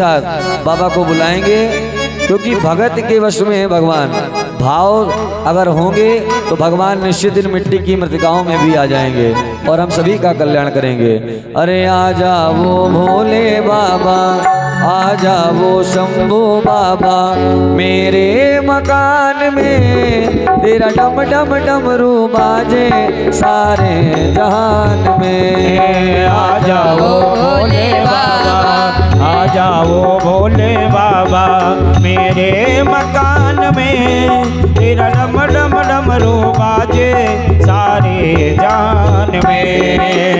साथ बाबा को बुलाएंगे, क्योंकि भगत के वश में भगवान। भाव अगर होंगे तो भगवान निश्चित दिन मिट्टी की मृतिकाओं में भी आ जाएंगे और हम सभी का कल्याण करेंगे। अरे आ जाओ भोले बाबा, आ जाओ शंभो बाबा, मेरे मकान में तेरा डम डम डमरू बाजे सारे जहान में। आ जाओ भोले बाबा, आ जाओ भोले बाबा, मेरे मकान में तेरा डम डम डमरू बाजे सारे जान में।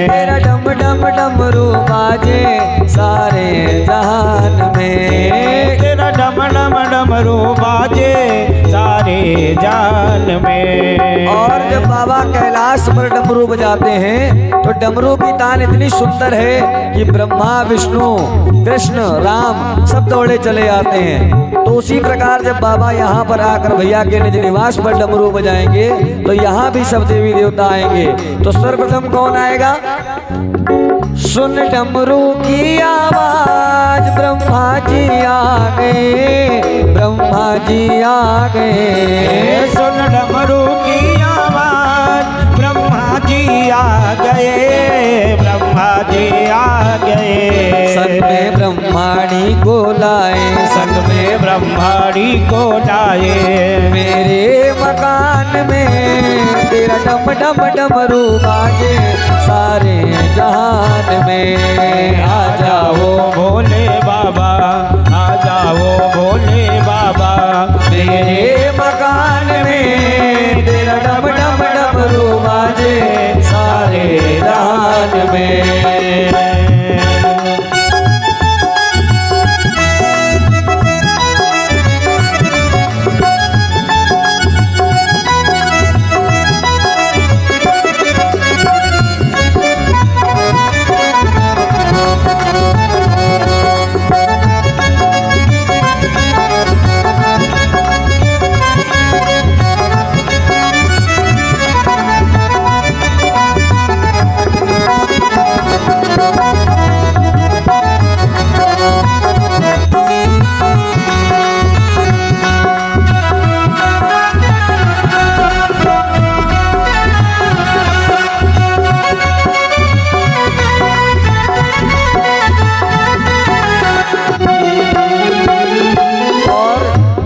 तेरा डम डम डमरू बाजे सारे जहान में। तेरा डम डम डमरू बाजे सारे जान में। और जब बाबा कैलाश पर डमरू बजाते हैं तो डमरू की तान इतनी सुंदर है कि ब्रह्मा विष्णु कृष्ण राम सब दौड़े चले आते हैं। तो उसी प्रकार जब बाबा यहाँ पर आकर भैया के निज निवास पर डमरू बजाएंगे तो यहाँ भी सब देवी देवता आएंगे। तो सर्वप्रथम कौन आएगा? सुन डमरू की आवाज ब्रह्मा जी आ गए, ब्रह्मा जी आ गए। सुन डमरू की आवाज ब्रह्मा जी आ गए, ब्रह्मा जी आ गए। संग में ब्रह्माणी को लाए, संग में ब्रह्माणी को लाए। मेरे मकान में तेरा डम डम डमरू बाजे सारे जहान में। आ जाओ भोले बाबा, आ जाओ भोले बाबा, मेरे मकान में तेरा डम डम डमरू बाजे सारे जहान में।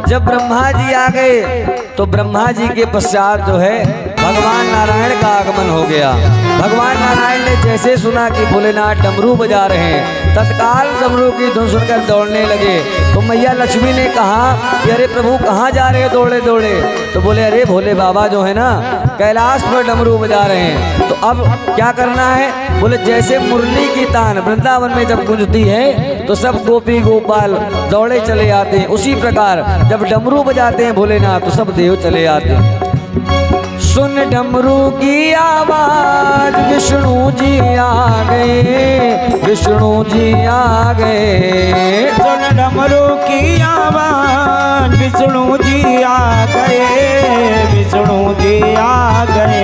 जब ब्रह्मा जी आ गए तो ब्रह्मा जी के पश्चात जो है भगवान नारायण का आगमन हो गया। भगवान नारायण ने जैसे सुना कि भोलेनाथ डमरू बजा रहे हैं, तत्काल डमरू की धुन सुनकर दौड़ने लगे। तो मैया लक्ष्मी ने कहा कि अरे प्रभु कहाँ जा रहे हो दौड़े दौड़े? तो बोले अरे भोले बाबा जो है ना कैलाश पर डमरू बजा रहे हैं, तो अब क्या करना है? बोले जैसे मुरली की तान वृंदावन में जब गूंजती है तो सब गोपी गोपाल दौड़े चले आते हैं, उसी प्रकार जब डमरू बजाते हैं भोलेनाथ तो सब देव चले आते हैं। सुन डमरू की आवाज विष्णु जी आ गए, विष्णु जी आ गए। सुन डमरू की आवाज विष्णु जी आ गए, विष्णु जी आ गए।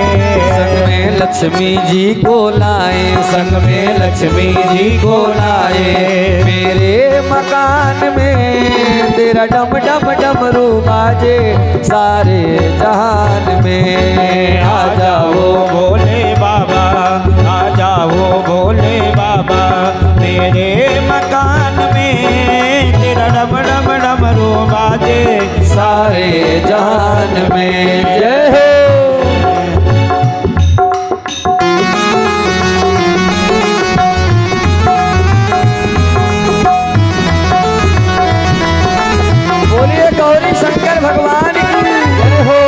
संग में लक्ष्मी जी को लाए, संग में लक्ष्मी जी को लाए। मेरे मकान में तेरा डम डम डमरू बाजे सारे जहान में। आ जाओ भोले बाबा, आ जाओ भोले बाबा, मेरे मकान में तेरा डम डम डमरू बाजे सारे जहान में। जय हो। बोलिए गौरी शंकर भगवान की जय हो।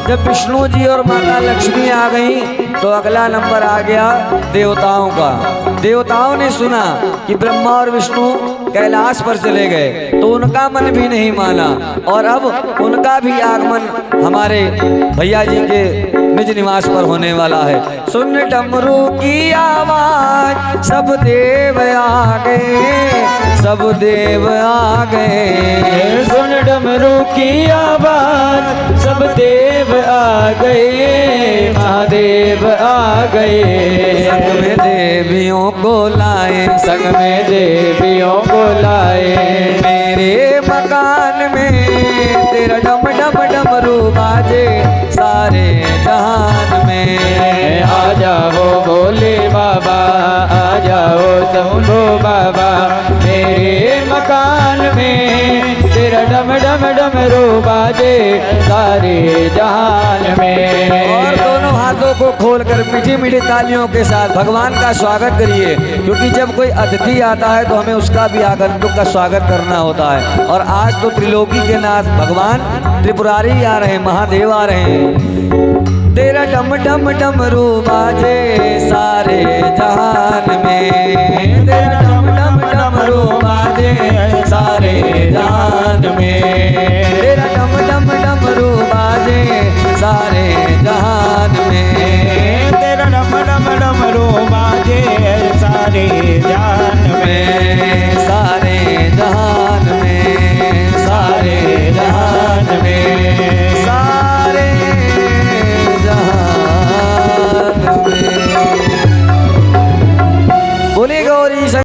जब विष्णु जी और माता लक्ष्मी आ गई तो अगला नंबर आ गया देवताओं का। देवताओं ने सुना कि ब्रह्मा और विष्णु कैलाश पर चले गए तो उनका मन भी नहीं माना, और अब उनका भी आगमन हमारे भैया जी के निज निवास पर होने वाला है। सुन डमरू की आवाज सब देव आ गए, सब देव आ गए। सुन डमरू की आवाज सब देव आ गए, महादेव आ गए। संग में देवियों को लाए, संग में देवियों को लाए। मेरे मकान में तेरा डम डम डमरू बाजे सारे जहान में। आ जाओ भोले बाबा, आ जाओ शंभो बाबा, मेरे मकान में तेरा डम डम डमरू बाजे सारे जहान में। और दोनों हाथों को खोलकर मीठी मीठी तालियों के साथ भगवान का स्वागत करिए, क्योंकि जब कोई अतिथि आता है तो हमें उसका भी आगंतुक का स्वागत करना होता है। और आज तो त्रिलोकी के नाथ भगवान त्रिपुरारी आ रहे हैं, महादेव आ रहे हैं। तेरा डम डम डमरू बाजे सारे जहान में, तेरा डम डम डमरू बाजे सारे जहान में, तेरा डम डम डमरू बाजे सारे जहान में, तेरा डम डम डमरू बाजे सारे जहान